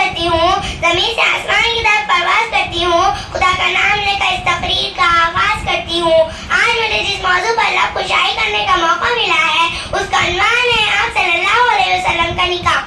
کرتی ہوں, زمین سے آسمان کی طرف پرواز کرتی ہوں, خدا کا نام لے کر اس تقریر کا آغاز کرتی ہوں. آج مجھے جس موضوع پر لب کشائی کرنے کا موقع ملا ہے اس کا عنوان ہے آپ صلی اللہ علیہ وسلم کا نکاح.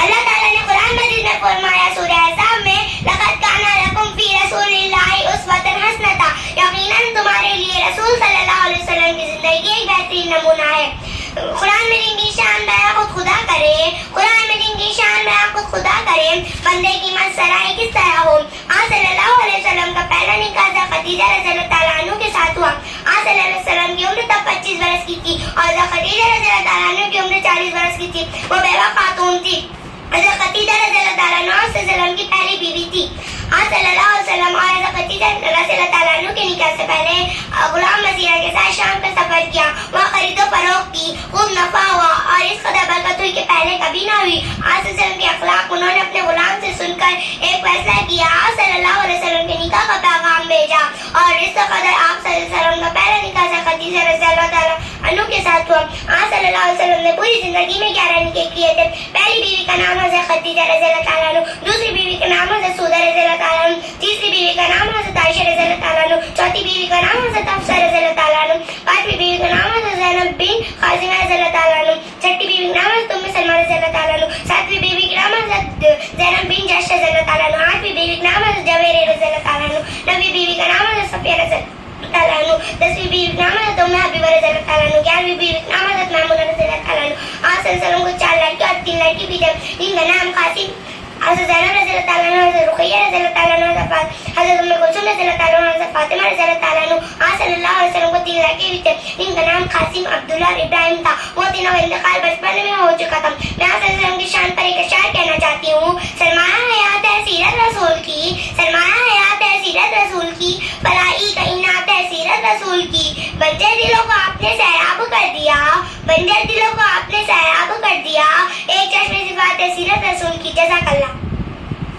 اللہ تعالیٰ نے قرآن مجید میں فرمایا سورہ احزاب میں لقد کان لکم فی رسول اللہ اسوۃ حسنۃ, یقیناً تمہارے لیے رسول صلی اللہ علیہ وسلم کی زندگی ایک بہترین نمونہ ہے. قرآن میں جن کی شان بیان خود خدا کرے, قرآن میں جن کی شان بیان خود خدا کرے, بندے کی مسرائے کس طرح ہو. آپ صلی اللہ علیہ وسلم کا پہلا نکاح خدیجہ رضی اللہ تعالیٰ عنہ کے ساتھ ہوا. آپ صلی اللہ علیہ وسلم کی عمر تب 25 برس کی تھی اور خدیجہ رضی اللہ تعالیٰ عنہ کی عمر 40 برس کی تھی. وہ بیوہ خاتون تھی. حضرت خدیجہ رضی اللہ تعالیٰ عنہ صلی اللہ علیہ وسلم کی پہلی بیوی تھی. آپ صلی اللہ علیہ وسلم اور حضرت خدیجہ رضی اللہ تعالیٰ عنہ کے نکاح سے پہلے غلام مسیحہ کے ساتھ شام کا سفر کیا. وہاں خرید و فروخت کی, خوب نفع ہوا اور اس قدر برکت ہوئی کہ پہلے کبھی نہ ہوئی. آپ صلی اللہ علیہ وسلم کے اخلاق انہوں نے اپنے غلام سے سن کر ایک فیصلہ کیا. آپ صلی اللہ علیہ وسلم کے نکاح کا پیغام بھیجا اور اس قدر آپ صلی اللہ علیہ وسلم کا پہلا نکاح خدیجہ رضی اللہ تعالیٰ عنہ کے ساتھ ہوا. آپ صلی اللہ علیہ وسلم نے پوری زندگی میں 11 نکاح کیے تھے. پہلی بیوی کا نام حضرت خدیجہ رضی اللہ تعالیٰ عنہ, دوسری بیوی کا نام حضرت سودہ رضی اللہ تعالیٰ عنہ, تیسری بیوی کا نام حضرت عائشہ رضی اللہ تعالیٰ عنہ, چوتھی بیوی کا نام حضرت حفصہ رضی اللہ تعالیٰ عنہ, پانچویں بیوی کا نام حضرت زینب بن خازمہ رضی اللہ تعالیٰ عنہ, چھٹی بیوی کا نام حضرت ام سلمہ رضی اللہ تعالیٰ عنہ, ساتویں بیوی کا نام حضرت زینب بن جحش رضی اللہ تعالیٰ عنہ, آٹھویں بیوی کا نام حضرت جویریہ رضی اللہ تعالیٰ عنہ, نویں بیوی کا نام حضرت صفیہ رضی اللہ تعالیٰ عنہ, 10ویں بیوی کا نام حضرت ام حبیبہ رضی اللہ تعالیٰ عنہ, 11ویں بیوی کا نام حضرت میمونہ رضی اللہ تعالیٰ عنہ. آپ صلی اللہ علیہ وسلم کو 4 لڑکے اور 3 لڑکی بھی تھے. ان کا نام قاسم, حضرت زینب رضی اللہ تعالیٰ عنہ, حضرت رقیہ رضی اللہ تعالیٰ عنہ, حضرت ام کلثوم رضی اللہ تعالیٰ عنہ, حضرت فاطمہ رضی اللہ تعالیٰ عنہ. آپ صلی اللہ علیہ وسلم کو 3 لڑکے بھی تھے. ان کا نام قاسم, عبداللہ اور ابراہیم تھا. وہ تینوں کا انتقال بچپن میں ہو چکا تھا. میں آپ صلی اللہ علیہ وسلم کی شان پر ایک اشعار کہنا چاہتی ہوں. سرمایہ حیات ہے سیرت رسول کی, سرمایہ حیات ہے سیرت رسول کی, فلاحی کائنات ہے سیرت رسول کی. بنجر دلوں کو آپ نے سیراب کر دیا, بنجر دلوں کو آپ نے سیراب کر دیا. ایک چشمے صفات ہے سیرت رسول کی. جزاک اللہ.